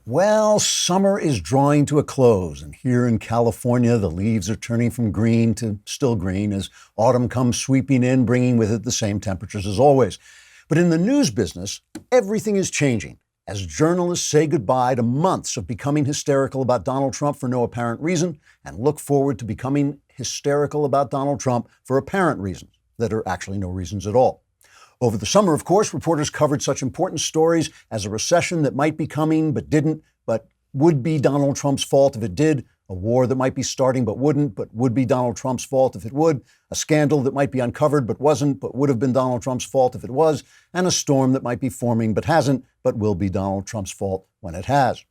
Well, summer is drawing to a close, and here in California, the leaves are turning from green to still green as autumn comes sweeping in, bringing with it the same temperatures as always. But in the news business, everything is changing as journalists say goodbye to months of becoming hysterical about Donald Trump for no apparent reason and look forward to becoming hysterical about Donald Trump for apparent reasons that are actually no reasons at all. Over the summer, of course, reporters covered such important stories as a recession that might be coming but didn't, but would be Donald Trump's fault if it did, a war that might be starting but wouldn't, but would be Donald Trump's fault if it would, a scandal that might be uncovered but wasn't, but would have been Donald Trump's fault if it was, and a storm that might be forming but hasn't, but will be Donald Trump's fault when it has.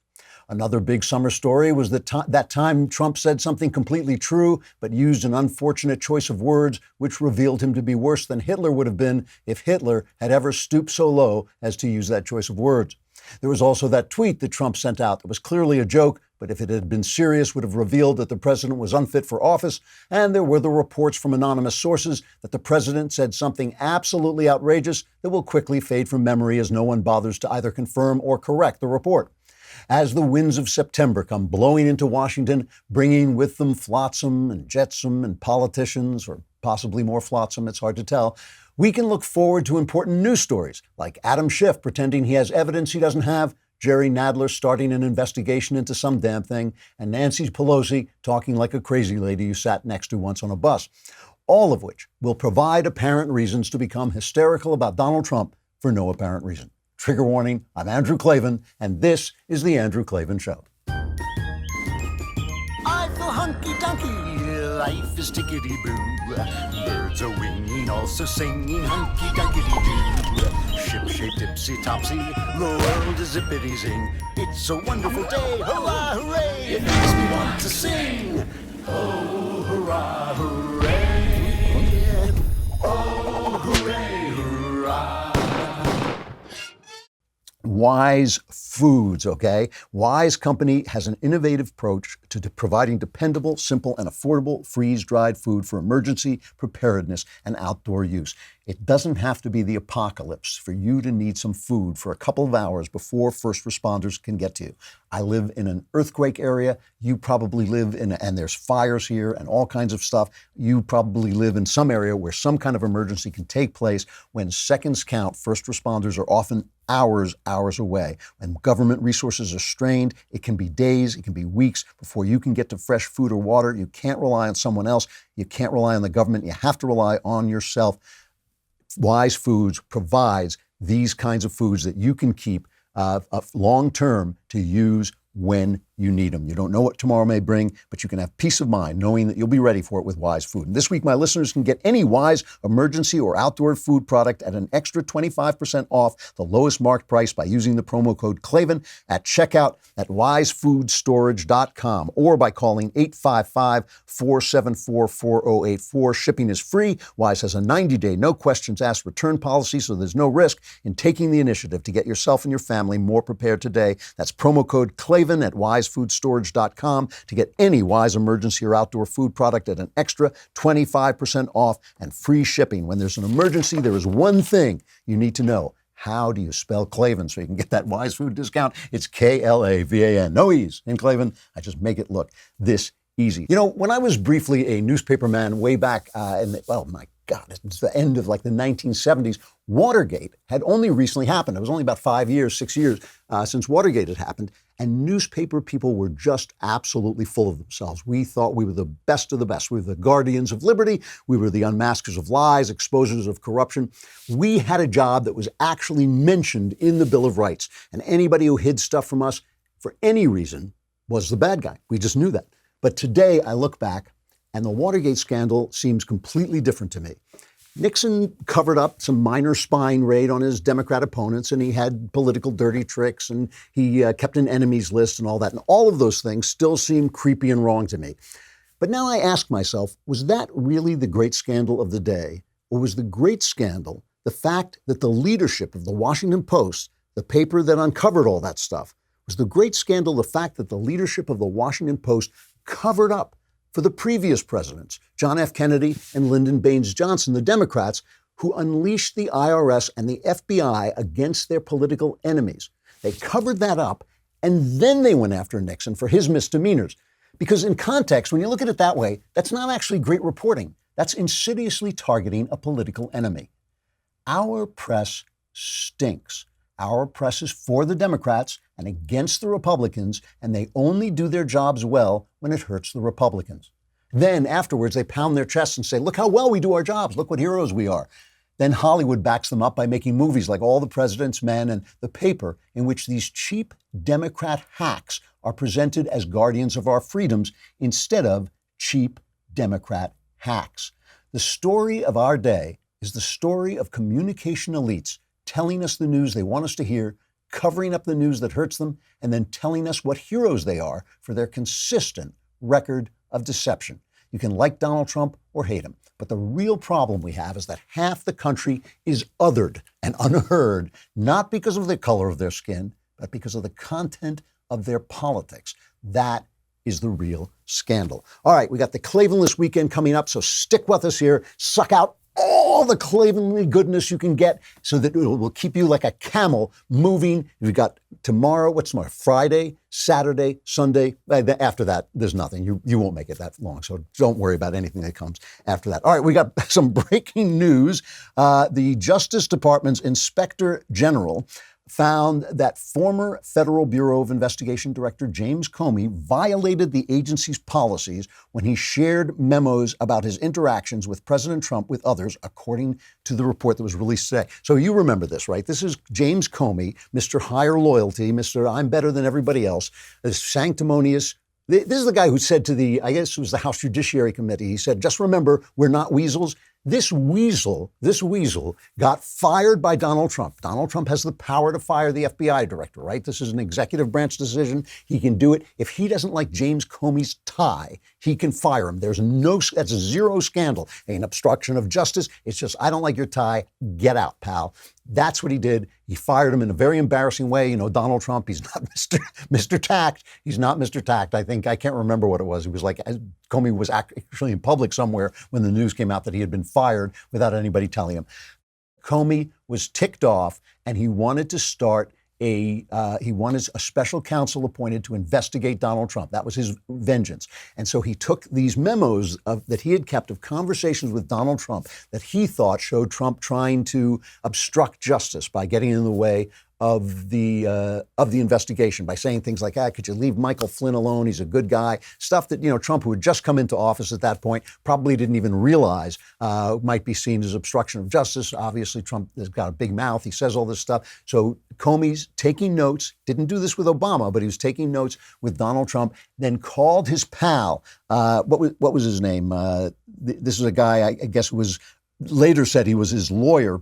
Another big summer story was that time Trump said something completely true, but used an unfortunate choice of words, which revealed him to be worse than Hitler would have been if Hitler had ever stooped so low as to use that choice of words. There was also that tweet that Trump sent out that was clearly a joke, but if it had been serious, would have revealed that the president was unfit for office. And there were the reports from anonymous sources that the president said something absolutely outrageous that will quickly fade from memory as no one bothers to either confirm or correct the report. As the winds of September come blowing into Washington, bringing with them flotsam and jetsam and politicians, or possibly more flotsam, it's hard to tell, we can look forward to important news stories like Adam Schiff pretending he has evidence he doesn't have, Jerry Nadler starting an investigation into some damn thing, and Nancy Pelosi talking like a crazy lady you sat next to once on a bus. All of which will provide apparent reasons to become hysterical about Donald Trump for no apparent reason. Trigger warning, I'm Andrew Klavan, and this is The Andrew Klavan Show. I feel hunky-dunky, life is tickety-boo. Birds are winging, also singing hunky-dunky-doo. Ship-shape, tipsy-topsy, the world is zippity-zing. It's a wonderful day, hurrah, hooray! It makes me want to sing. Oh, hurrah, hooray! Oh, hooray, hurrah! Wise Foods, okay? Wise Company has an innovative approach to providing dependable, simple, and affordable freeze-dried food for emergency preparedness and outdoor use. It doesn't have to be the apocalypse for you to need some food for a couple of hours before first responders can get to you. I live in an earthquake area. You probably live in, and there's fires here and all kinds of stuff. You probably live in some area where some kind of emergency can take place. When seconds count, first responders are often hours away. When government resources are strained, it can be days, it can be weeks before you can get to fresh food or water. You can't rely on someone else. You can't rely on the government. You have to rely on yourself. Wise Foods provides these kinds of foods that you can keep long-term to use when you need them. You don't know what tomorrow may bring, but you can have peace of mind knowing that you'll be ready for it with Wise Food. And this week, my listeners can get any Wise emergency or outdoor food product at an extra 25% off the lowest marked price by using the promo code Klavan at checkout at wisefoodstorage.com or by calling 855-474-4084. Shipping is free. Wise has a 90-day, no questions asked return policy, so there's no risk in taking the initiative to get yourself and your family more prepared today. That's promo code Klavan at wisefoodstorage.com to get any Wise emergency or outdoor food product at an extra 25% off and free shipping. When there's an emergency, there is one thing you need to know. How do you spell Klavan so you can get that Wise Food discount? It's Klavan. No E's in Klavan. I just make it look this easy. You know, when I was briefly a newspaperman way back oh my God, it's the end of like the 1970s, Watergate had only recently happened. It was only about 6 years since Watergate had happened. And newspaper people were just absolutely full of themselves. We thought we were the best of the best. We were the guardians of liberty. We were the unmaskers of lies, exposers of corruption. We had a job that was actually mentioned in the Bill of Rights. And anybody who hid stuff from us for any reason was the bad guy. We just knew that. But today I look back and the Watergate scandal seems completely different to me. Nixon covered up some minor spying raid on his Democrat opponents, and he had political dirty tricks, and he kept an enemies list and all that. And all of those things still seem creepy and wrong to me. But now I ask myself, was that really the great scandal of the day? Or was the great scandal the fact that the leadership of the Washington Post, the paper that uncovered all that stuff, was the great scandal the fact that the leadership of the Washington Post covered up for the previous presidents, John F. Kennedy and Lyndon Baines Johnson, the Democrats, who unleashed the IRS and the FBI against their political enemies. They covered that up, And then they went after Nixon for his misdemeanors. Because in context, when you look at it that way, that's not actually great reporting. That's insidiously targeting a political enemy. Our press stinks. Our press is for the Democrats and against the Republicans, and they only do their jobs well when it hurts the Republicans. Then afterwards, they pound their chests and say, look how well we do our jobs. Look what heroes we are. Then Hollywood backs them up by making movies like All the President's Men and The Paper, in which these cheap Democrat hacks are presented as guardians of our freedoms instead of cheap Democrat hacks. The story of our day is the story of communication elites telling us the news they want us to hear, covering up the news that hurts them, and then telling us what heroes they are for their consistent record of deception. You can like Donald Trump or hate him, but the real problem we have is that half the country is othered and unheard, not because of the color of their skin, but because of the content of their politics. That is the real scandal. All right, we got the Klavanless weekend coming up, so stick with us here. Suck out all the Klavanly goodness you can get so that it will keep you like a camel moving. We've got tomorrow, what's tomorrow? Friday, Saturday, Sunday. After that, there's nothing. You won't make it that long, so don't worry about anything that comes after that. All right, we got some breaking news. The Justice Department's Inspector General found that former Federal Bureau of Investigation Director James Comey violated the agency's policies when he shared memos about his interactions with President Trump with others, according to the report that was released today. So you remember this, right? This is James Comey, Mr. Higher Loyalty, Mr. I'm better than everybody else, this sanctimonious. This is the guy who said to I guess it was the House Judiciary Committee, he said, just remember, we're not weasels. This weasel got fired by Donald Trump. Donald Trump has the power to fire the FBI director, right? This is an executive branch decision. He can do it. If he doesn't like James Comey's tie, he can fire him. That's a zero scandal. Ain't obstruction of justice. It's just, I don't like your tie. Get out, pal. That's what he did. He fired him in a very embarrassing way. You know, Donald Trump, he's not Mr. Tact. He's not Mr. Tact. I can't remember what it was. It was like Comey was actually in public somewhere when the news came out that he had been fired without anybody telling him. Comey was ticked off and he wanted to start he wanted a special counsel appointed to investigate Donald Trump. That was his vengeance. And so he took these memos that he had kept of conversations with Donald Trump that he thought showed Trump trying to obstruct justice by getting in the way of the investigation, by saying things like, could you leave Michael Flynn alone? He's a good guy. Stuff that, Trump, who had just come into office at that point, probably didn't even realize might be seen as obstruction of justice. Obviously, Trump has got a big mouth. He says all this stuff. So Comey's taking notes, didn't do this with Obama, but he was taking notes with Donald Trump, then called his pal. What was his name? This is a guy, I guess, who was later said he was his lawyer.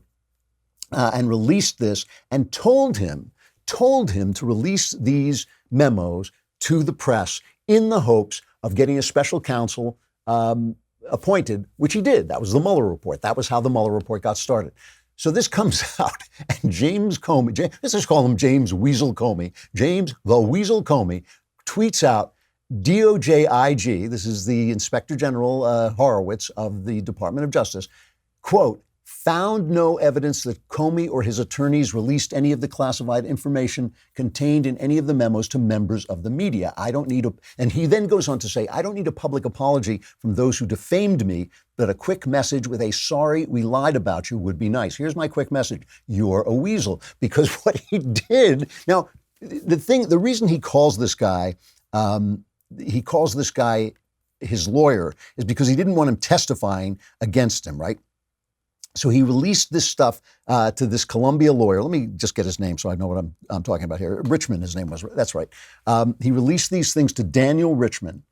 And released this and told him to release these memos to the press in the hopes of getting a special counsel appointed, which he did. That was the Mueller report. That was how the Mueller report got started. So this comes out, and James Comey, let's just call him James Weasel Comey, James the Weasel Comey, tweets out, DOJ IG, this is the Inspector General Horowitz of the Department of Justice, quote, found no evidence that Comey or his attorneys released any of the classified information contained in any of the memos to members of the media. And he then goes on to say, I don't need a public apology from those who defamed me, but a quick message with a sorry, we lied about you would be nice. Here's my quick message. You're a weasel. Because what he did, now, the reason he calls this guy his lawyer is because he didn't want him testifying against him, right? So he released this stuff to this Columbia lawyer. Let me just get his name so I know what I'm talking about here. Richmond, his name was. That's right. He released these things to Daniel Richmond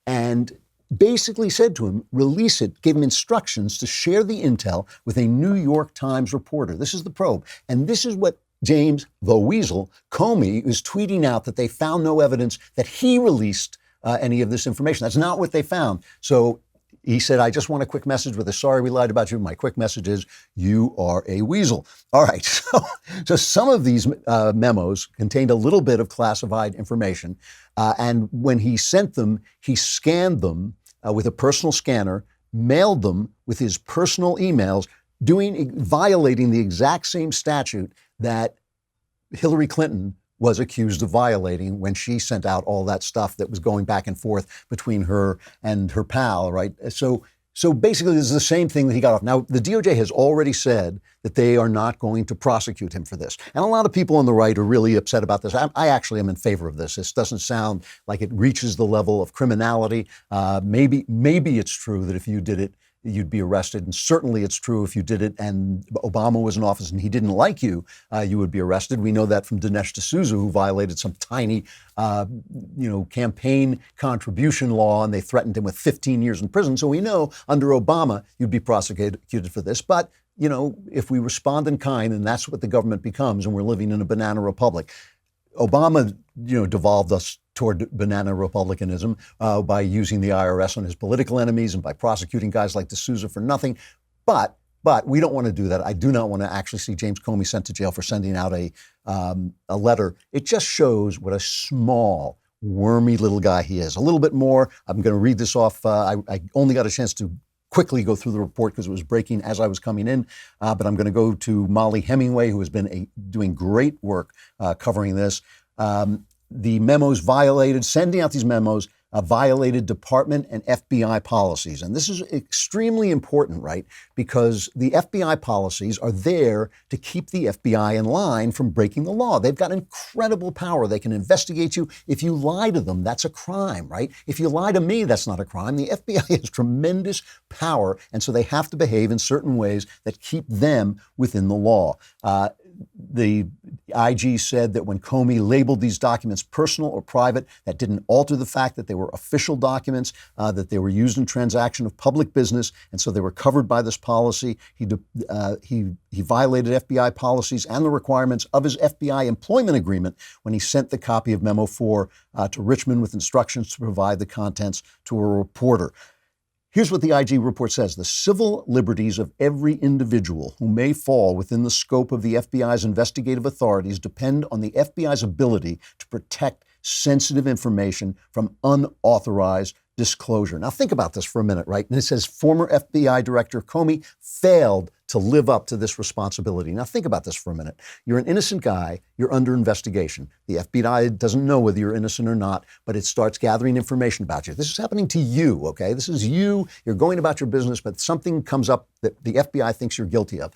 and basically said to him, release it, gave him instructions to share the intel with a New York Times reporter. This is the probe. And this is what James, the Weasel, Comey is tweeting out, that they found no evidence that he released any of this information. That's not what they found. So he said, I just want a quick message with a sorry we lied about you. My quick message is, you are a weasel. All right. So some of these memos contained a little bit of classified information. And when he sent them, he scanned them with a personal scanner, mailed them with his personal emails, violating the exact same statute that Hillary Clinton was accused of violating when she sent out all that stuff that was going back and forth between her and her pal, right? So basically, this is the same thing that he got off. Now, the DOJ has already said that they are not going to prosecute him for this. And a lot of people on the right are really upset about this. I actually am in favor of this. This doesn't sound like it reaches the level of criminality. Maybe it's true that if you did it, you'd be arrested. And certainly it's true if you did it and Obama was in office and he didn't like you, you would be arrested. We know that from Dinesh D'Souza, who violated some tiny, campaign contribution law, and they threatened him with 15 years in prison. So we know under Obama, you'd be prosecuted for this. But, if we respond in kind, and that's what the government becomes, and we're living in a banana republic. Obama, devolved us toward banana republicanism by using the IRS on his political enemies and by prosecuting guys like D'Souza for nothing. But we don't want to do that. I do not want to actually see James Comey sent to jail for sending out a letter. It just shows what a small, wormy little guy he is. A little bit more. I'm going to read this off. I only got a chance to quickly go through the report because it was breaking as I was coming in. But I'm going to go to Molly Hemingway, who has been doing great work covering this. The memos violated, sending out these memos, violated Department and FBI policies. And this is extremely important, right? Because the FBI policies are there to keep the FBI in line from breaking the law. They've got incredible power. They can investigate you. If you lie to them, that's a crime, right? If you lie to me, that's not a crime. The FBI has tremendous power, and so they have to behave in certain ways that keep them within the law. The IG said that when Comey labeled these documents personal or private, that didn't alter the fact that they were official documents, that they were used in transaction of public business, and so they were covered by this policy. He violated FBI policies and the requirements of his FBI employment agreement when he sent the copy of Memo 4 to Richmond with instructions to provide the contents to a reporter. Here's what the IG report says. The civil liberties of every individual who may fall within the scope of the FBI's investigative authorities depend on the FBI's ability to protect sensitive information from unauthorized disclosure. Now think about this for a minute, right? And it says former FBI Director Comey failed to live up to this responsibility. Now think about this for a minute. You're an innocent guy. You're under investigation. The FBI doesn't know whether you're innocent or not, but it starts gathering information about you. This is happening to you, okay? This is you. You're going about your business, but something comes up that the FBI thinks you're guilty of.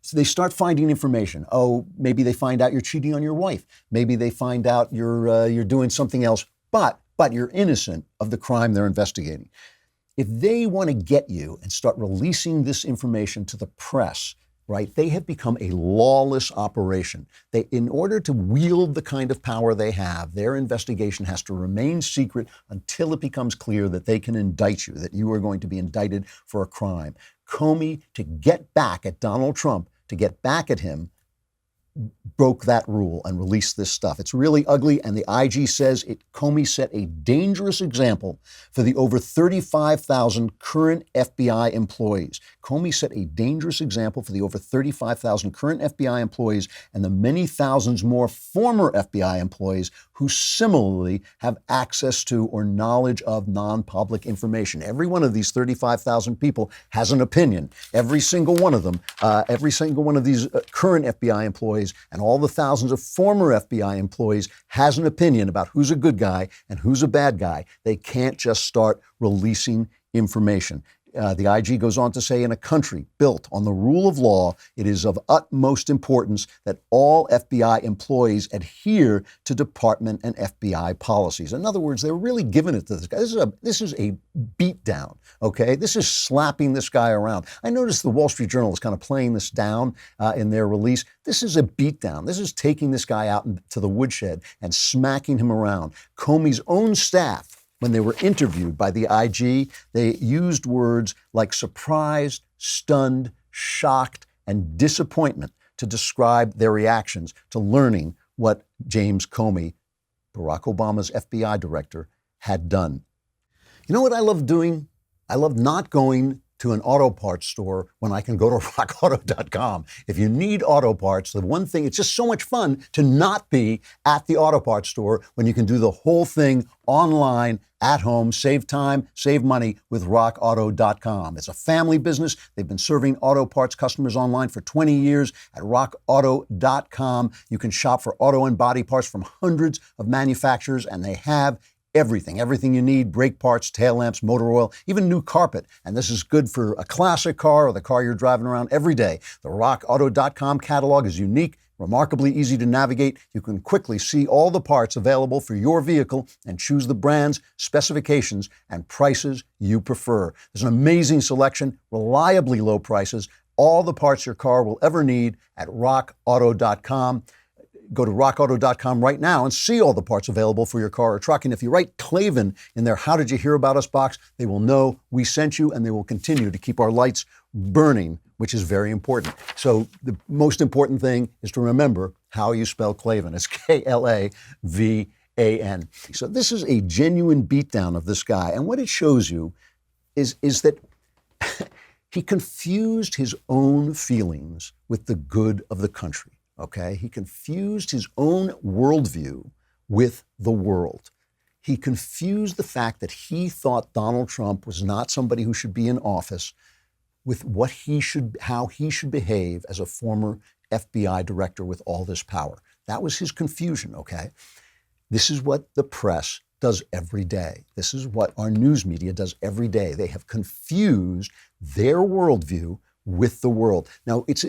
So they start finding information. Oh, maybe they find out you're cheating on your wife. Maybe they find out you're doing something else, but you're innocent of the crime they're investigating. If they want to get you and start releasing this information to the press, right, they have become a lawless operation. In order to wield the kind of power they have, their investigation has to remain secret until it becomes clear that they can indict you, that you are going to be indicted for a crime. Comey, to get back at Donald Trump, to get back at him, broke that rule and released this stuff. It's really ugly, and the IG says Comey set a dangerous example for the over 35,000 current FBI employees. Comey set a dangerous example for the over 35,000 current FBI employees and the many thousands more former FBI employees who similarly have access to or knowledge of non-public information. Every one of these 35,000 people has an opinion. Every single one of them, every single one of these current FBI employees and all the thousands of former FBI employees has an opinion about who's a good guy and who's a bad guy. They can't just start releasing information. The IG goes on to say, in a country built on the rule of law, it is of utmost importance that all FBI employees adhere to department and FBI policies. In other words, they're really giving it to this guy. This is a beatdown, okay? This is slapping this guy around. I noticed the Wall Street Journal is kind of playing this down in their release. This is a beatdown. This is taking this guy out to the woodshed and smacking him around. Comey's own staff, when they were interviewed by the IG, they used words like surprised, stunned, shocked, and disappointment to describe their reactions to learning what James Comey, Barack Obama's FBI director, had done. You know what I love doing? I love not going to an auto parts store when I can go to rockauto.com. If you need auto parts, the one thing, it's just so much fun to not be at the auto parts store when you can do the whole thing online at home, save time, save money with rockauto.com. It's a family business. They've been serving auto parts customers online for 20 years. At rockauto.com, you can shop for auto and body parts from hundreds of manufacturers, and they have everything you need: brake parts, tail lamps, motor oil, even new carpet. And this is good for a classic car or the car you're driving around every day. The rockauto.com catalog is unique, remarkably easy to navigate. You can quickly see all the parts available for your vehicle and choose the brands, specifications, and prices you prefer. There's an amazing selection, reliably low prices, all the parts your car will ever need at rockauto.com. Go to rockauto.com right now and see all the parts available for your car or truck. And if you write Klavan in their How Did You Hear About Us box, they will know we sent you, and they will continue to keep our lights burning, which is very important. So the most important thing is to remember how you spell Klavan. It's Klavan. So this is a genuine beatdown of this guy. And what it shows you is that he confused his own feelings with the good of the country. Okay, he confused his own worldview with the world. He confused the fact that he thought Donald Trump was not somebody who should be in office with how he should behave as a former FBI director with all this power. That was his confusion, okay? This is what the press does every day. This is what our news media does every day. They have confused their worldview with the world. Now, it's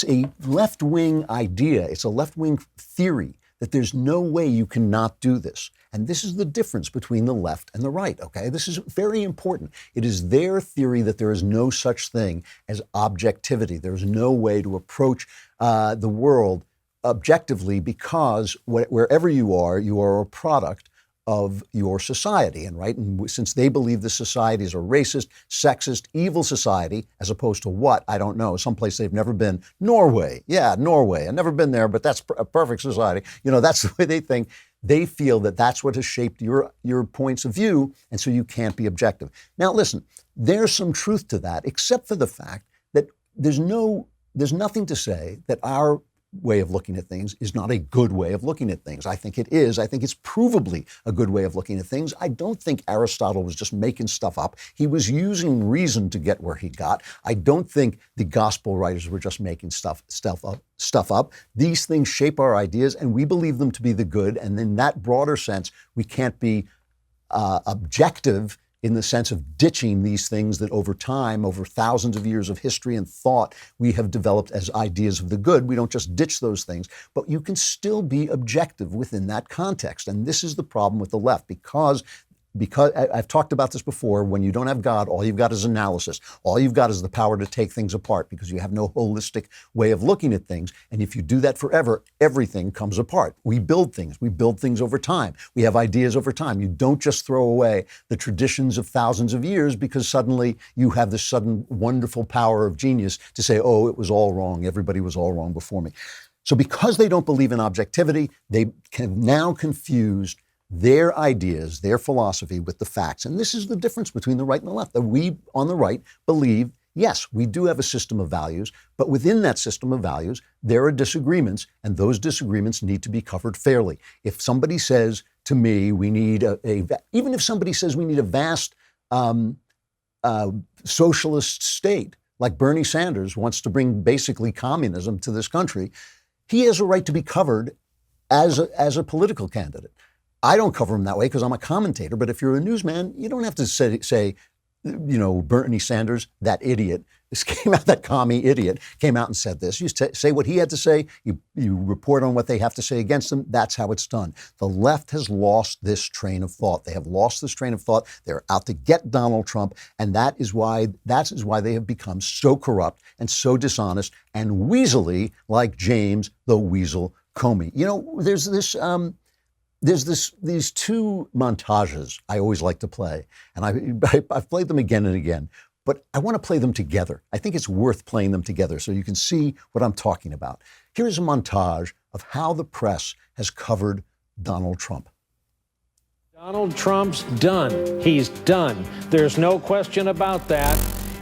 a left-wing idea. It's a left-wing theory that there's no way you cannot do this. And this is the difference between the left and the right, okay? This is very important. It is their theory that there is no such thing as objectivity. There's no way to approach the world objectively, because wherever you are a product of your society. And since they believe the society is a racist, sexist, evil society, as opposed to what? I don't know. Someplace they've never been. Norway. Yeah, Norway. I've never been there, but that's a perfect society. That's the way they think. They feel that that's what has shaped your points of view, and so you can't be objective. Now, listen, there's some truth to that, except for the fact that there's nothing to say that our way of looking at things is not a good way of looking at things. I think it is. I think it's provably a good way of looking at things. I don't think Aristotle was just making stuff up. He was using reason to get where he got. I don't think the gospel writers were just making stuff up. These things shape our ideas, and we believe them to be the good. And in that broader sense, we can't be objective in the sense of ditching these things that over time, over thousands of years of history and thought, we have developed as ideas of the good. We don't just ditch those things, but you can still be objective within that context. And this is the problem with the left, because I've talked about this before. When you don't have God, all you've got is analysis. All you've got is the power to take things apart, because you have no holistic way of looking at things. And if you do that forever, everything comes apart. We build things over time. We have ideas over time. You don't just throw away the traditions of thousands of years because suddenly you have this sudden wonderful power of genius to say, oh, it was all wrong. Everybody was all wrong before me. So because they don't believe in objectivity, they have now confused their ideas, their philosophy with the facts. And this is the difference between the right and the left. That we on the right believe, yes, we do have a system of values, but within that system of values, there are disagreements, and those disagreements need to be covered fairly. If somebody says to me, we need even if somebody says we need a vast socialist state, like Bernie Sanders wants to bring basically communism to this country, he has a right to be covered as a political candidate. I don't cover him that way because I'm a commentator, but if you're a newsman, you don't have to say Bernie Sanders, that idiot, that commie idiot, came out and said this. You say what he had to say, you report on what they have to say against him. That's how it's done. The left has lost this train of thought. They have lost this train of thought. They're out to get Donald Trump, and that is why they have become so corrupt and so dishonest and weaselly, like James the Weasel Comey. There's these two montages I always like to play, and I've played them again and again, but I want to play them together. I think it's worth playing them together so you can see what I'm talking about. Here's a montage of how the press has covered Donald Trump. Donald Trump's done. He's done. There's no question about that.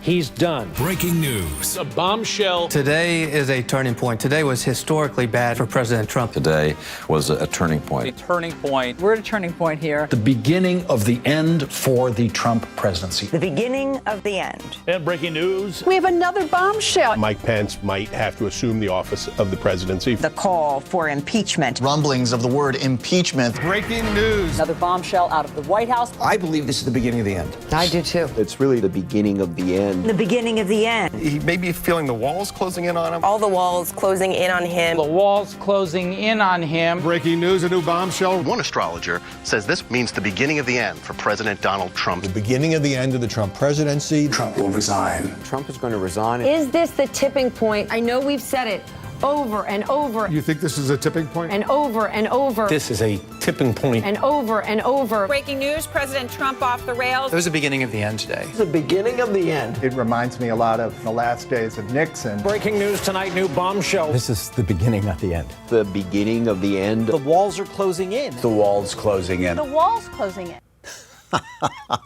He's done. Breaking news. A bombshell. Today is a turning point. Today was historically bad for President Trump. Today was a turning point. A turning point. We're at a turning point here. The beginning of the end for the Trump presidency. The beginning of the end. And breaking news. We have another bombshell. Mike Pence might have to assume the office of the presidency. The call for impeachment. Rumblings of the word impeachment. Breaking news. Another bombshell out of the White House. I believe this is the beginning of the end. I do too. It's really the beginning of the end. The beginning of the end. He may be feeling the walls closing in on him. All the walls closing in on him. The walls closing in on him. Breaking news, a new bombshell. One astrologer says this means the beginning of the end for President Donald Trump. The beginning of the end of the Trump presidency. Trump will resign. Trump is going to resign. Is this the tipping point? I know we've said it over and over. You think this is a tipping point? And over and over. This is a tipping point. And over and over. Breaking news, President Trump off the rails. It was the beginning of the end today. The beginning of the end. It reminds me a lot of the last days of Nixon. Breaking news tonight, new bombshell. This is the beginning, not the end. The beginning of the end. The walls are closing in. The walls closing in. The wall's closing in.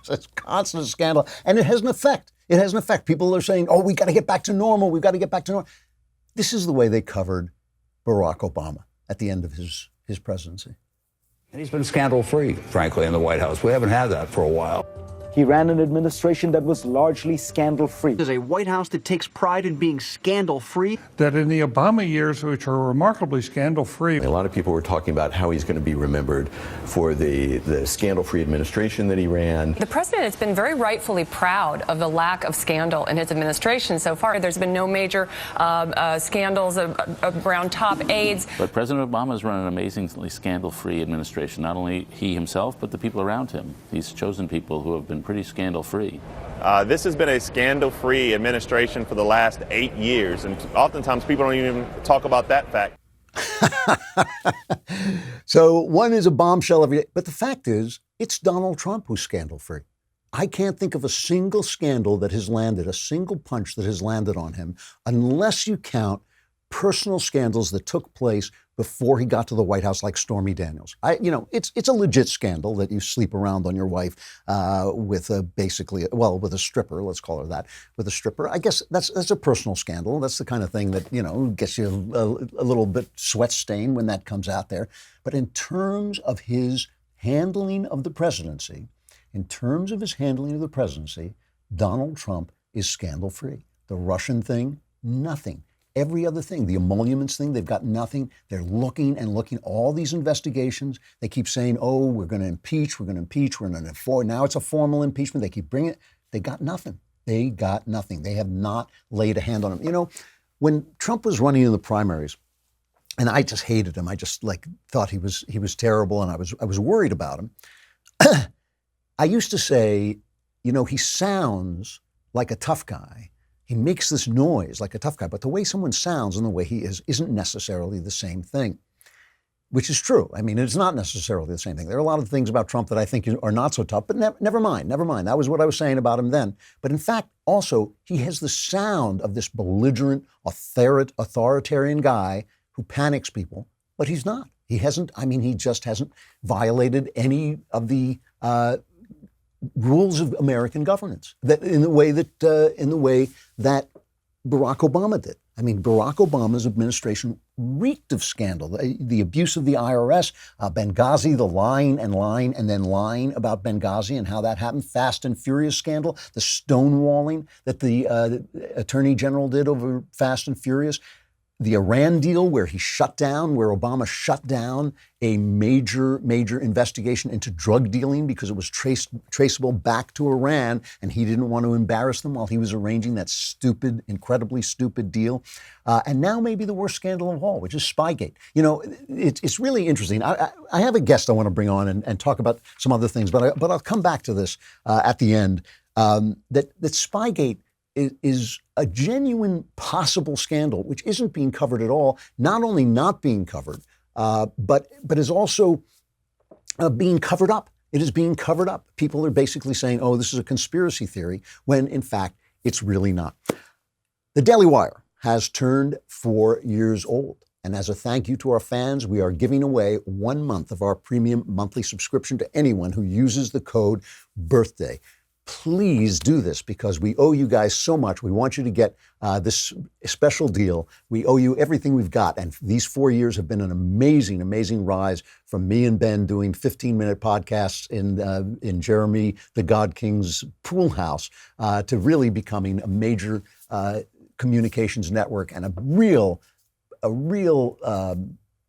It's constant scandal. And it has an effect. It has an effect. People are saying, oh, we got to get back to normal. We've got to get back to normal. This is the way they covered Barack Obama at the end of his presidency. And he's been scandal-free, frankly, in the White House. We haven't had that for a while. He ran an administration that was largely scandal-free. There's a White House that takes pride in being scandal-free. That in the Obama years, which are remarkably scandal-free. A lot of people were talking about how he's going to be remembered for the scandal-free administration that he ran. The president has been very rightfully proud of the lack of scandal in his administration so far. There's been no major scandals around top aides. But President Obama has run an amazingly scandal-free administration. Not only he himself, but the people around him. He's chosen people who have been pretty scandal-free. This has been a scandal-free administration for the last 8 years, and oftentimes people don't even talk about that fact. So one is a bombshell every day. But the fact is, it's Donald Trump who's scandal-free. I can't think of a single scandal that has landed, a single punch that has landed on him, unless you count personal scandals that took place before he got to the White House, like Stormy Daniels. It's a legit scandal that you sleep around on your wife with a stripper, let's call her that, with a stripper. I guess that's a personal scandal. That's the kind of thing that, gets you a little bit sweat stain when that comes out there. But in terms of his handling of the presidency, Donald Trump is scandal-free. The Russian thing, nothing. Every other thing, the emoluments thing, they've got nothing. They're looking, all these investigations. They keep saying, oh, we're going to impeach, we're going to enforce. Now it's a formal impeachment. They keep bringing it. They got nothing. They have not laid a hand on him. When Trump was running in the primaries, and I just hated him. I just thought he was terrible, and I was worried about him. I used to say, he sounds like a tough guy. He makes this noise like a tough guy, but the way someone sounds and the way he is isn't necessarily the same thing, which is true. I mean, it's not necessarily the same thing. There are a lot of things about Trump that I think are not so tough, but never mind. That was what I was saying about him then. But in fact, also, he has the sound of this belligerent, authoritarian guy who panics people, but he's not. He just hasn't violated any of the rules of American governance in the way that Barack Obama did. I mean, Barack Obama's administration reeked of scandal. The abuse of the IRS, Benghazi, the lying and then lying about Benghazi and how that happened, Fast and Furious scandal, the stonewalling that the Attorney General did over Fast and Furious, the Iran deal where Obama shut down a major investigation into drug dealing because it was traceable back to Iran, and he didn't want to embarrass them while he was arranging that incredibly stupid deal. And now maybe the worst scandal of all, which is Spygate. It's really interesting. I have a guest I want to bring on and talk about some other things, but I'll come back to this at the end, that Spygate is a genuine possible scandal, which isn't being covered at all, not only not being covered, but is also being covered up. It is being covered up. People are basically saying, oh, this is a conspiracy theory, when in fact, it's really not. The Daily Wire has turned 4 years old. And as a thank you to our fans, we are giving away 1 month of our premium monthly subscription to anyone who uses the code BIRTHDAY. please do this because we owe you guys so much. We want you to get this special deal. We owe you everything we've got. And these 4 years have been an amazing, amazing rise from me and Ben doing 15-minute podcasts in Jeremy the God King's pool house to really becoming a major communications network and a real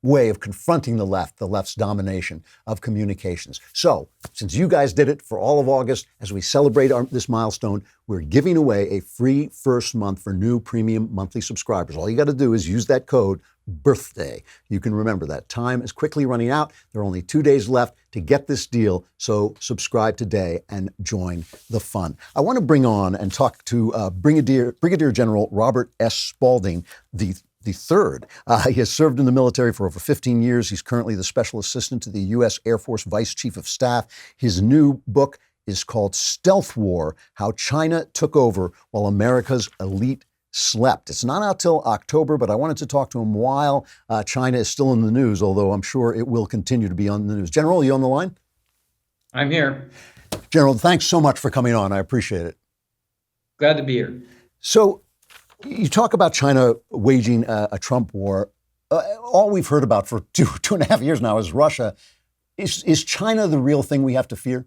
way of confronting the left's domination of communications. So, since you guys did it for all of August, as we celebrate this milestone, we're giving away a free first month for new premium monthly subscribers. All you got to do is use that code BIRTHDAY. You can remember that. Time is quickly running out. There are only 2 days left to get this deal, so subscribe today and join the fun. I want to bring on and talk to Brigadier General Robert S. Spalding, the third. He has served in the military for over 15 years. He's currently the Special Assistant to the U.S. Air Force Vice Chief of Staff. His new book is called Stealth War: How China Took Over While America's Elite Slept. It's not out till October, but I wanted to talk to him while China is still in the news, although I'm sure it will continue to be on the news. General, are you on the line? I'm here. General, thanks so much for coming on. I appreciate it. Glad to be here. So, you talk about China waging a Trump war. All we've heard about for two and a half years now is Russia. Is China the real thing we have to fear?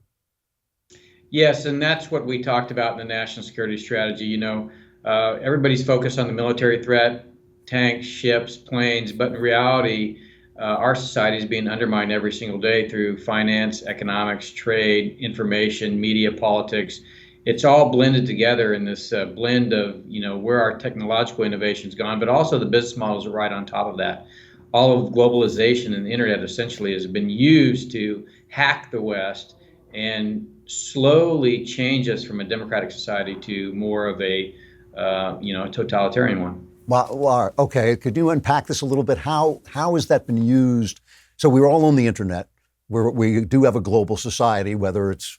Yes, and that's what we talked about in the national security strategy. You know, everybody's focused on the military threat, tanks, ships, planes, but in reality, our society is being undermined every single day through finance, economics, trade, information, media, politics. It's all blended together in this blend of, you know, where our technological innovation's gone, but also the business models are right on top of that. All of globalization and the internet essentially has been used to hack the West and slowly change us from a democratic society to more of a, a totalitarian one. Well, okay. Could you unpack this a little bit? How has that been used? So we're all on the internet. We do have a global society, whether it's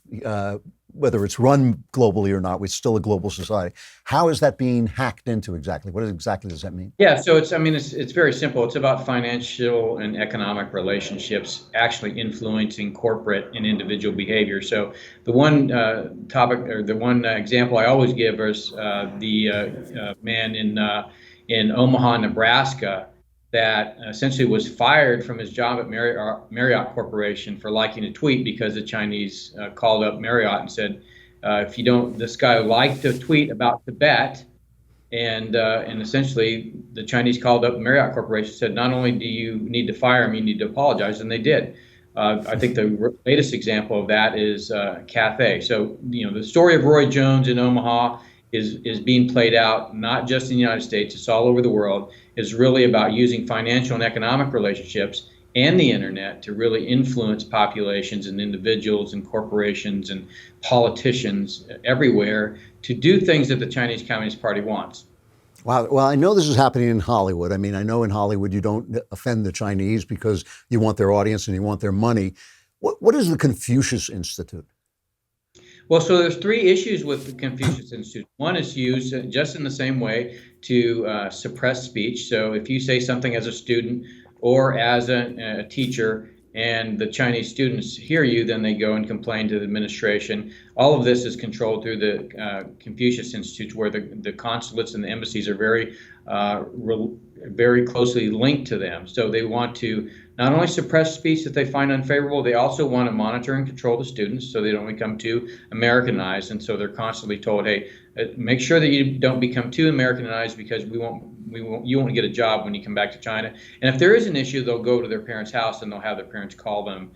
run globally or not, we're still a global society. How is that being hacked into exactly? What exactly does that mean? Yeah, so it's very simple. It's about financial and economic relationships actually influencing corporate and individual behavior. So the one example I always give is the man in Omaha, Nebraska, that essentially was fired from his job at Marriott Corporation for liking a tweet because the Chinese called up Marriott and said, this guy liked a tweet about Tibet, and essentially the Chinese called up Marriott Corporation and said, not only do you need to fire him, you need to apologize, and they did. I think the latest example of that is Cathay. So, you know, the story of Roy Jones in Omaha is being played out not just in the United States, it's all over the world. Is really about using financial and economic relationships and the internet to really influence populations and individuals and corporations and politicians everywhere to do things that the Chinese Communist Party wants. Wow. Well, I know this is happening in Hollywood. I mean, I know in Hollywood you don't offend the Chinese because you want their audience and you want their money. What is the Confucius Institute? Well, so there's three issues with the Confucius Institute. One is used just in the same way to suppress speech. So if you say something as a student or as a teacher and the Chinese students hear you, then they go and complain to the administration. All of this is controlled through the Confucius Institute, where the consulates and the embassies are very closely linked to them. So they want to not only suppress speech that they find unfavorable, they also want to monitor and control the students so they don't become too Americanized. And so they're constantly told, hey, make sure that you don't become too Americanized because you won't get a job when you come back to China. And if there is an issue, they'll go to their parents' house and they'll have their parents call them,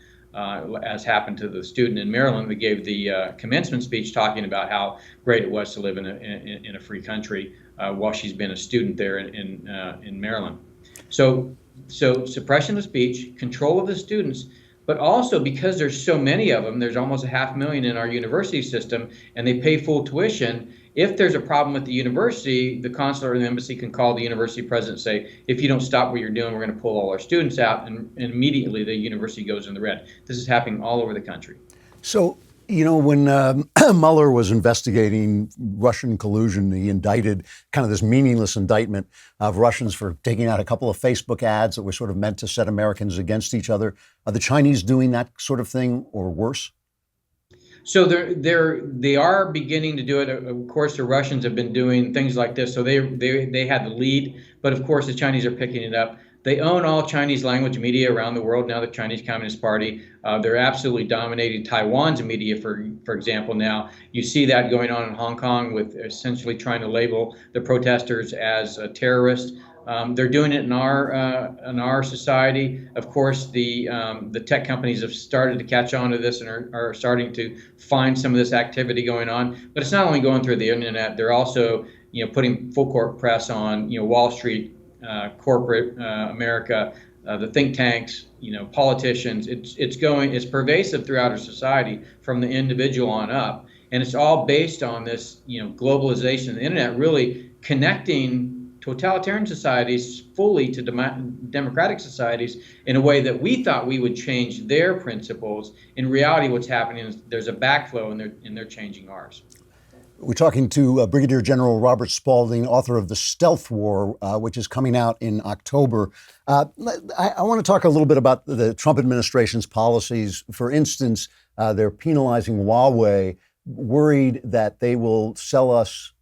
as happened to the student in Maryland that gave the commencement speech talking about how great it was to live in a free country while she's been a student there in Maryland. So suppression of speech, control of the students, but also because there's so many of them, there's almost 500,000 in our university system, and they pay full tuition. If there's a problem with the university, the consulate or the embassy can call the university president and say, if you don't stop what you're doing, we're going to pull all our students out, and immediately the university goes in the red. This is happening all over the country. So, you know, when Mueller was investigating Russian collusion, he indicted kind of this meaningless indictment of Russians for taking out a couple of Facebook ads that were sort of meant to set Americans against each other. Are the Chinese doing that sort of thing or worse? So they are beginning to do it. Of course, the Russians have been doing things like this, so they had the lead. But of course, the Chinese are picking it up. They own all Chinese language media around the world now. The Chinese Communist Party, they're absolutely dominating Taiwan's media, for example. Now you see that going on in Hong Kong with essentially trying to label the protesters as terrorists. They're doing it in our society. Of course, the tech companies have started to catch on to this and are starting to find some of this activity going on. But it's not only going through the internet; they're also putting full court press on Wall Street, corporate America, the think tanks, politicians. It's pervasive throughout our society from the individual on up, and it's all based on this globalization of the internet really connecting totalitarian societies fully to democratic societies in a way that we thought we would change their principles. In reality, what's happening is there's a backflow and they're changing ours. We're talking to Brigadier General Robert Spalding, author of The Stealth War, which is coming out in October. I want to talk a little bit about the Trump administration's policies. For instance, they're penalizing Huawei, worried that they will sell us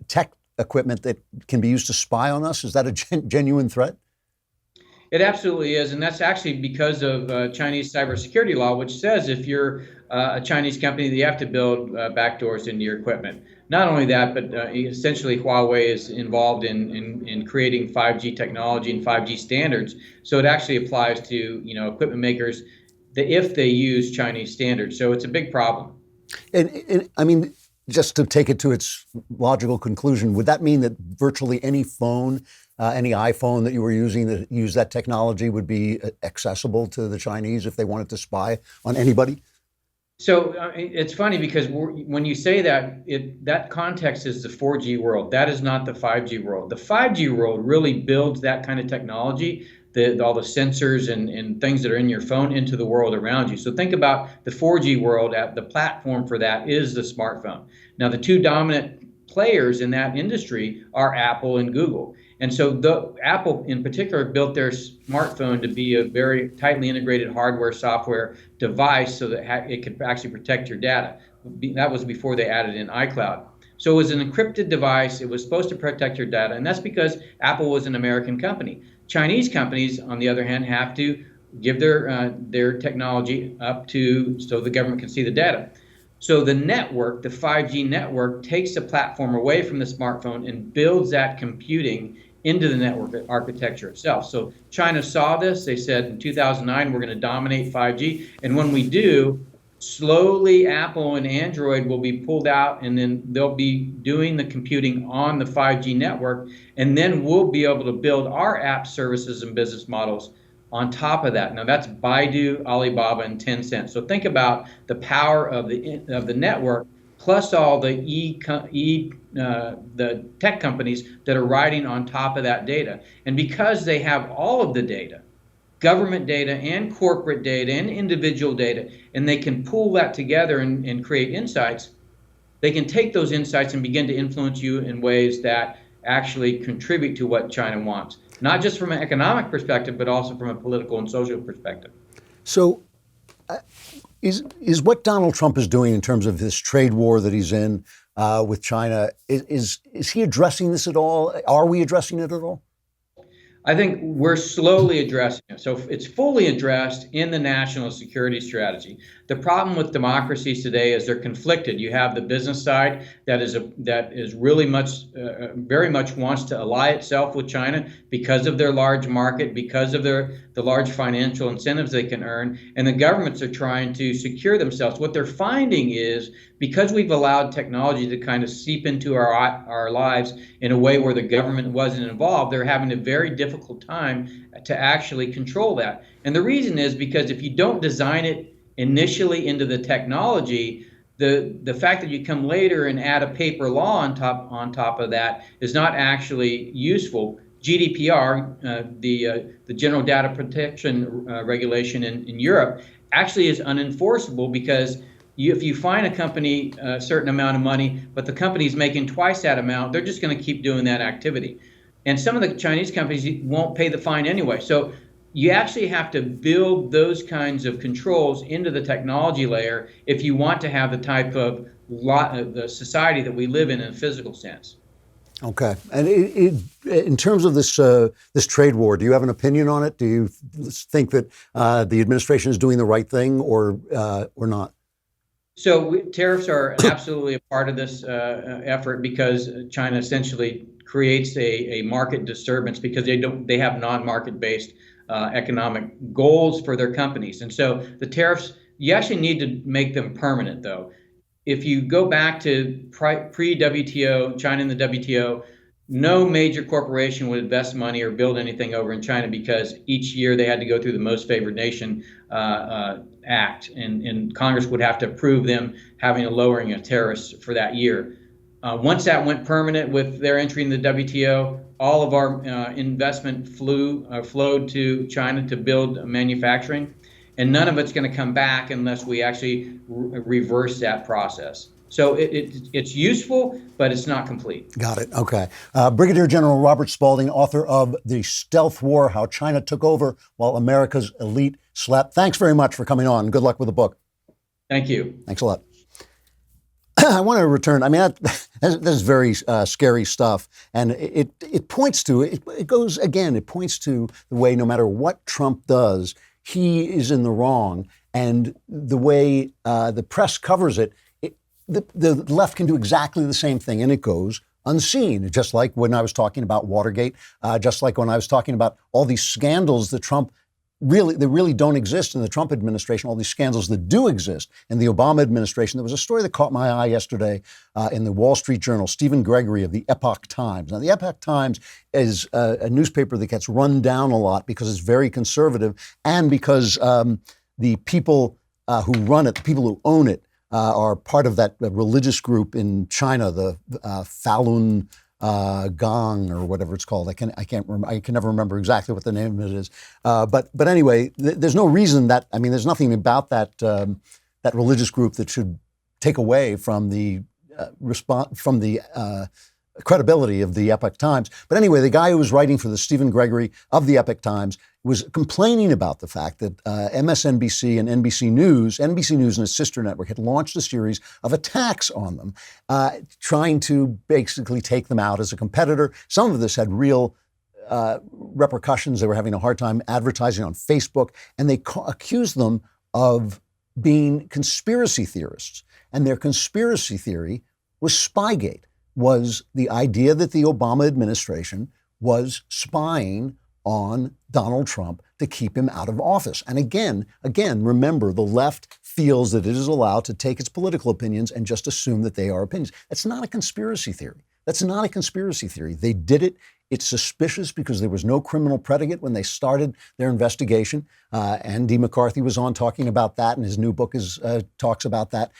tech equipment that can be used to spy on us. Is that a genuine threat? It absolutely is, and that's actually because of Chinese cybersecurity law, which says if you're a Chinese company, that you have to build backdoors into your equipment. Not only that, but essentially Huawei is involved in creating 5G technology and 5G standards. So it actually applies to equipment makers if they use Chinese standards. So it's a big problem. And I mean, just to take it to its logical conclusion, would that mean that virtually any phone, any iPhone that you were using that used that technology would be accessible to the Chinese if they wanted to spy on anybody? So it's funny because when you say that, that context is the 4G world. That is not the 5G world. The 5G world really builds that kind of technology, all the sensors and things that are in your phone into the world around you. So think about the 4G world. The platform for that is the smartphone. Now, the two dominant players in that industry are Apple and Google. And so Apple in particular built their smartphone to be a very tightly integrated hardware software device so that it could actually protect your data. That was before they added in iCloud. So it was an encrypted device. It was supposed to protect your data, and that's because Apple was an American company. Chinese companies, on the other hand, have to give their technology up to so the government can see the data. So the network, the 5G network, takes the platform away from the smartphone and builds that computing into the network architecture itself. So China saw this. They said in 2009, we're going to dominate 5G. And when we do, slowly Apple and Android will be pulled out, and then they'll be doing the computing on the 5G network. And then we'll be able to build our app services and business models on top of that. Now that's Baidu, Alibaba, and Tencent. So think about the power of the network plus all the the tech companies that are riding on top of that data. And because they have all of the data, government data and corporate data and individual data, and they can pull that together and create insights, they can take those insights and begin to influence you in ways that actually contribute to what China wants. Not just from an economic perspective, but also from a political and social perspective. So is what Donald Trump is doing in terms of this trade war that he's in with China, is he addressing this at all? Are we addressing it at all? I think we're slowly addressing it. So it's fully addressed in the national security strategy. The problem with democracies today is they're conflicted. You have the business side that is really very much wants to ally itself with China because of their large market, because of the large financial incentives they can earn, and the governments are trying to secure themselves. What they're finding is because we've allowed technology to kind of seep into our lives in a way where the government wasn't involved, they're having a very difficult time to actually control that. And the reason is because if you don't design it initially into the technology, the fact that you come later and add a paper law on top of that is not actually useful. GDPR, the General Data Protection Regulation in Europe, actually is unenforceable because if you fine a company a certain amount of money, but the company's making twice that amount, they're just going to keep doing that activity. And some of the Chinese companies won't pay the fine anyway. So You actually have to build those kinds of controls into the technology layer if you want to have the type of the society that we live in a physical sense. Okay. And in terms of this this trade war, do you have an opinion on it? Do you think that the administration is doing the right thing or not? So tariffs are absolutely a part of this effort because China essentially creates a market disturbance because they have non-market based economic goals for their companies. And so the tariffs, you actually need to make them permanent, though. If you go back to pre-WTO, China and the WTO, no major corporation would invest money or build anything over in China because each year they had to go through the Most Favored Nation Act, and Congress would have to approve them having a lowering of tariffs for that year. Once that went permanent with their entry in the WTO, all of our investment flowed to China to build manufacturing, and none of it's going to come back unless we actually reverse that process. So it's useful, but it's not complete. Got it. Okay. Brigadier General Robert Spalding, author of The Stealth War, How China Took Over While America's Elite Slept. Thanks very much for coming on. Good luck with the book. Thank you. Thanks a lot. I want to return. I mean, that's very scary stuff. And it points to, it goes, again, it points to the way no matter what Trump does, he is in the wrong. And the way the press covers it, the left can do exactly the same thing, and it goes unseen. Just like when I was talking about Watergate, just like when I was talking about all these scandals that really don't exist in the Trump administration, all these scandals that do exist in the Obama administration. There was a story that caught my eye yesterday in the Wall Street Journal, Stephen Gregory of the Epoch Times. Now, the Epoch Times is a newspaper that gets run down a lot because it's very conservative and because the people who run it, the people who own it, are part of that religious group in China, the Falun Gong or whatever it's called. I can never remember exactly what the name of it is. But anyway, there's no reason that, I mean, there's nothing about that that religious group that should take away from the credibility of the Epoch Times. But anyway, the guy who was writing for the Stephen Gregory of the Epoch Times was complaining about the fact that MSNBC and NBC News and its sister network had launched a series of attacks on them, trying to basically take them out as a competitor. Some of this had real repercussions. They were having a hard time advertising on Facebook, and they accused them of being conspiracy theorists. And their conspiracy theory was Spygate, was the idea that the Obama administration was spying on Donald Trump to keep him out of office. And again, remember, the left feels that it is allowed to take its political opinions and just assume that they are opinions. That's not a conspiracy theory. That's not a conspiracy theory. They did it. It's suspicious because there was no criminal predicate when they started their investigation. Andy McCarthy was on talking about that, and his new book talks about that.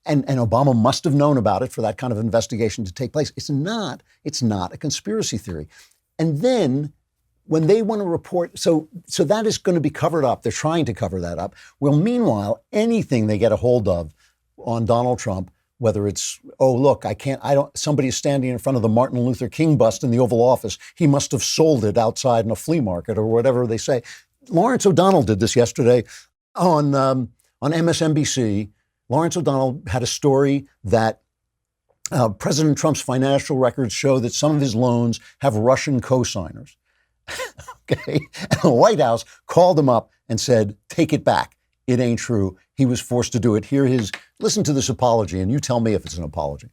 And Obama must have known about it for that kind of investigation to take place. It's not a conspiracy theory. And then when they want to report, so that is going to be covered up. They're trying to cover that up. Well, meanwhile, anything they get a hold of on Donald Trump, whether it's, oh, look, somebody is standing in front of the Martin Luther King bust in the Oval Office. He must have sold it outside in a flea market or whatever they say. Lawrence O'Donnell did this yesterday on MSNBC. Lawrence O'Donnell had a story that President Trump's financial records show that some of his loans have Russian co-signers. Okay. And the White House called him up and said, take it back. It ain't true. He was forced to do it. Listen to this apology, and you tell me if it's an apology.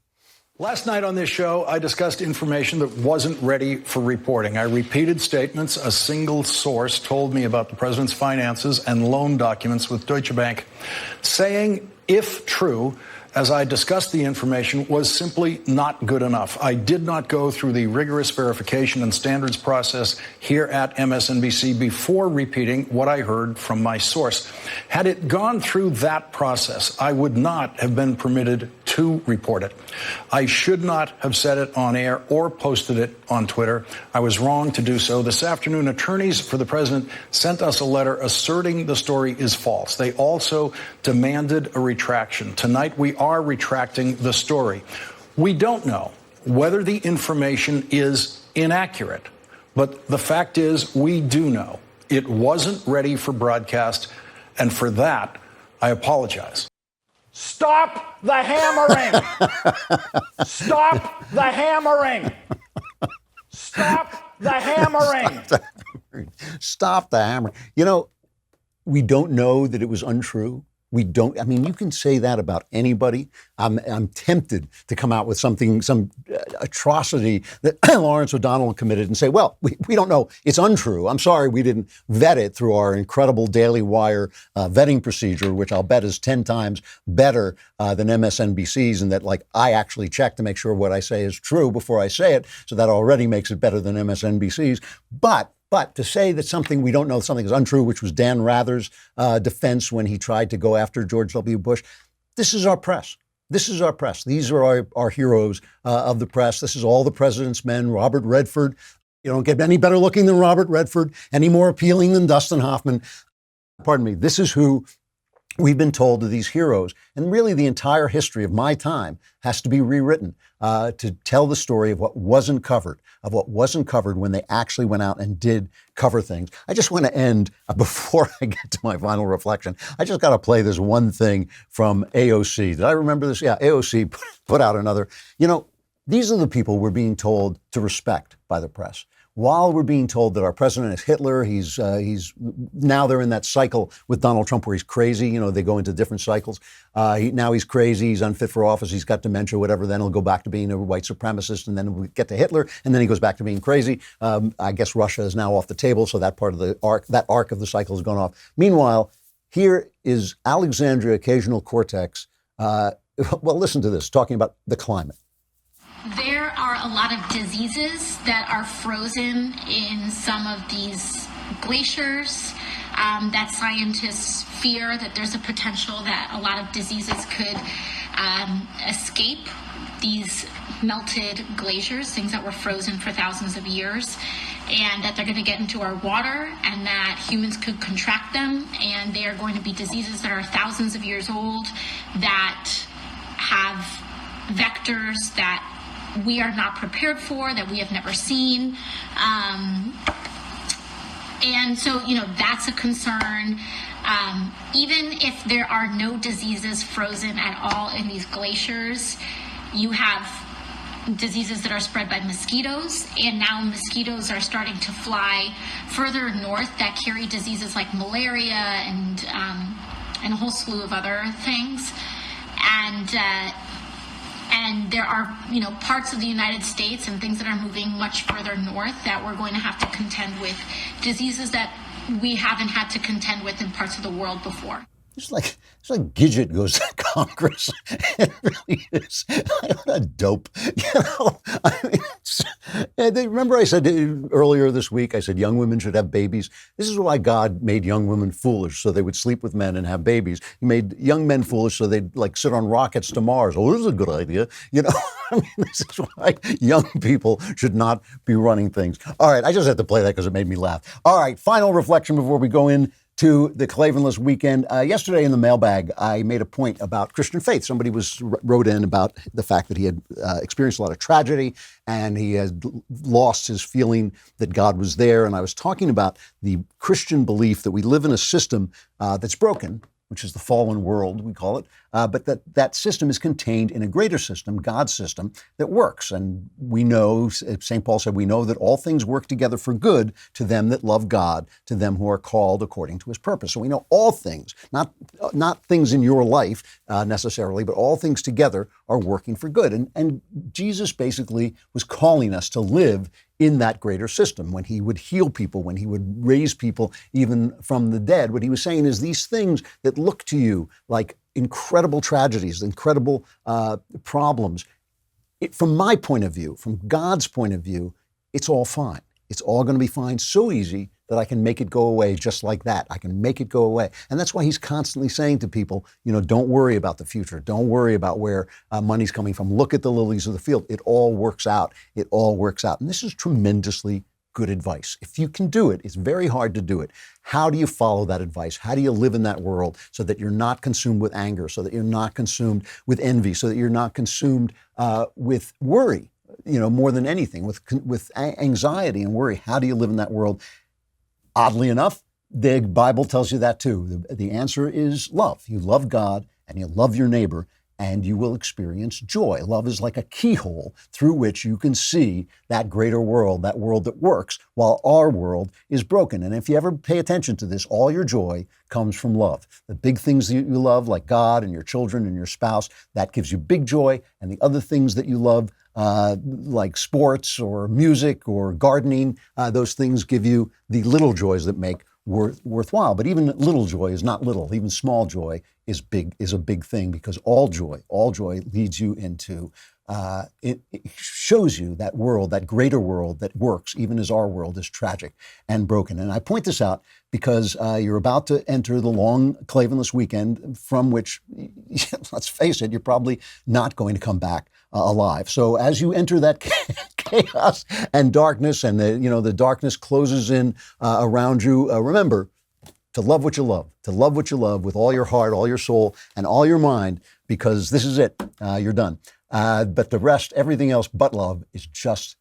Last night on this show, I discussed information that wasn't ready for reporting. I repeated statements a single source told me about the president's finances and loan documents with Deutsche Bank, saying, if true, as I discussed the information, was simply not good enough. I did not go through the rigorous verification and standards process here at MSNBC before repeating what I heard from my source. Had it gone through that process, I would not have been permitted to report it. I should not have said it on air or posted it on Twitter. I was wrong to do so. This afternoon, attorneys for the president sent us a letter asserting the story is false. They also demanded a retraction. Tonight, we are retracting the story. We don't know whether the information is inaccurate, but the fact is we do know It wasn't ready for broadcast, and for that, I apologize. Stop the hammering! Stop the hammering! Stop the hammering! Stop the hammering. You know, we don't know that it was untrue. We don't. I mean, you can say that about anybody. I'm tempted to come out with some atrocity that Lawrence O'Donnell committed and say, well, we don't know. It's untrue. I'm sorry we didn't vet it through our incredible Daily Wire vetting procedure, which I'll bet is 10 times better than MSNBC's, and that, like, I actually check to make sure what I say is true before I say it. So that already makes it better than MSNBC's. But to say that something we don't know, something is untrue, which was Dan Rather's defense when he tried to go after George W. Bush, this is our press. This is our press. These are our heroes of the press. This is all the president's men. Robert Redford. You don't get any better looking than Robert Redford, any more appealing than Dustin Hoffman. Pardon me. This is who we've been told are these heroes. And really the entire history of my time has to be rewritten to tell the story of what wasn't covered, when they actually went out and did cover things. I just want to end, before I get to my final reflection, I just got to play this one thing from AOC. Did I remember this? Yeah, AOC put out another. You know, these are the people we're being told to respect by the press. While we're being told that our president is Hitler, he's now they're in that cycle with Donald Trump where he's crazy. You know, they go into different cycles. Now he's crazy, he's unfit for office, he's got dementia, whatever. Then he'll go back to being a white supremacist, and then we get to Hitler, and then he goes back to being crazy. I guess Russia is now off the table, so that part of the arc of the cycle has gone off. Meanwhile, here is Alexandria Occasional Cortex. Well, listen to this, talking about the climate. There are a lot of diseases that are frozen in some of these glaciers that scientists fear that there's a potential that a lot of diseases could escape these melted glaciers, things that were frozen for thousands of years, and that they're going to get into our water and that humans could contract them, and they are going to be diseases that are thousands of years old, that have vectors that we are not prepared for, that we have never seen. And so, you know, that's a concern. Even if there are no diseases frozen at all in these glaciers, you have diseases that are spread by mosquitoes, and now mosquitoes are starting to fly further north that carry diseases like malaria and a whole slew of other things. And there are, you know, parts of the United States and things that are moving much further north that we're going to have to contend with diseases that we haven't had to contend with in parts of the world before. It's like Gidget goes to Congress. It really is. What a dope. You know, I mean, remember I said earlier this week, I said young women should have babies. This is why God made young women foolish, so they would sleep with men and have babies. He made young men foolish so they'd like sit on rockets to Mars. Oh, this is a good idea. You know, I mean, this is why young people should not be running things. All right, I just had to play that because it made me laugh. All right, final reflection before we go in to the Klavanless weekend. Yesterday in the mailbag, I made a point about Christian faith. Somebody wrote in about the fact that he had experienced a lot of tragedy and he had lost his feeling that God was there. And I was talking about the Christian belief that we live in a system that's broken, which is the fallen world, we call it, but that system is contained in a greater system, God's system, that works. And we know, St. Paul said, we know that all things work together for good to them that love God, to them who are called according to his purpose. So we know all things, not things in your life necessarily, but all things together are working for good. And Jesus basically was calling us to live in that greater system. When he would heal people, when he would raise people even from the dead, what he was saying is these things that look to you like incredible tragedies, incredible problems, from my point of view, from God's point of view, it's all fine. It's all going to be fine, so easy that I can make it go away just like that. I can make it go away. And that's why he's constantly saying to people, you know, don't worry about the future. Don't worry about where money's coming from. Look at the lilies of the field. It all works out. It all works out. And this is tremendously good advice. If you can do it, it's very hard to do it. How do you follow that advice? How do you live in that world so that you're not consumed with anger, so that you're not consumed with envy, so that you're not consumed with worry, you know, more than anything, with anxiety and worry? How do you live in that world? Oddly enough, the Bible tells you that too. The answer is love. You love God and you love your neighbor, and you will experience joy. Love is like a keyhole through which you can see that greater world, that world that works, while our world is broken. And if you ever pay attention to this, all your joy comes from love. The big things that you love, like God and your children and your spouse, that gives you big joy. And the other things that you love, like sports or music or gardening, those things give you the little joys that make worthwhile. But even little joy is not little. Even small joy is a big thing, because all joy leads you into, it shows you that world, that greater world that works, even as our world is tragic and broken. And I point this out because you're about to enter the long Klavanless weekend, from which, let's face it, you're probably not going to come back alive. So as you enter that chaos and darkness, and the darkness closes in around you, remember to love what you love with all your heart, all your soul, and all your mind, because this is it. You're done. But the rest, everything else but love, is just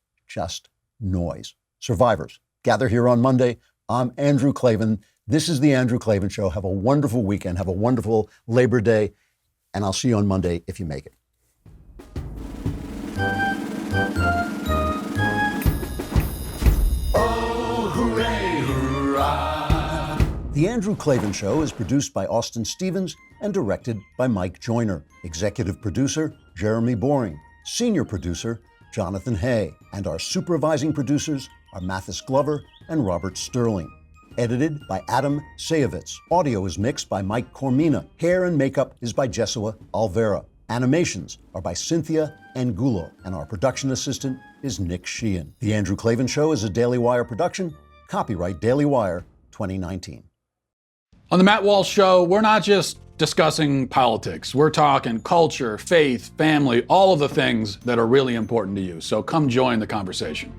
noise. Survivors, gather here on Monday. I'm Andrew Klavan. This is The Andrew Klavan Show. Have a wonderful weekend. Have a wonderful Labor Day. And I'll see you on Monday if you make it. Oh, hooray, hurrah. The Andrew Klavan Show is produced by Austin Stevens and directed by Mike Joyner. Executive producer, Jeremy Boring. Senior producer, Jonathan Hay. And our supervising producers are Mathis Glover and Robert Sterling. Edited by Adam Sayevitz. Audio is mixed by Mike Cormina. Hair and makeup is by Jesua Alvera. Animations are by Cynthia Angulo. And our production assistant is Nick Sheehan. The Andrew Klavan Show is a Daily Wire production. Copyright Daily Wire 2019. On the Matt Walsh Show, we're not just discussing politics. We're talking culture, faith, family, all of the things that are really important to you. So come join the conversation.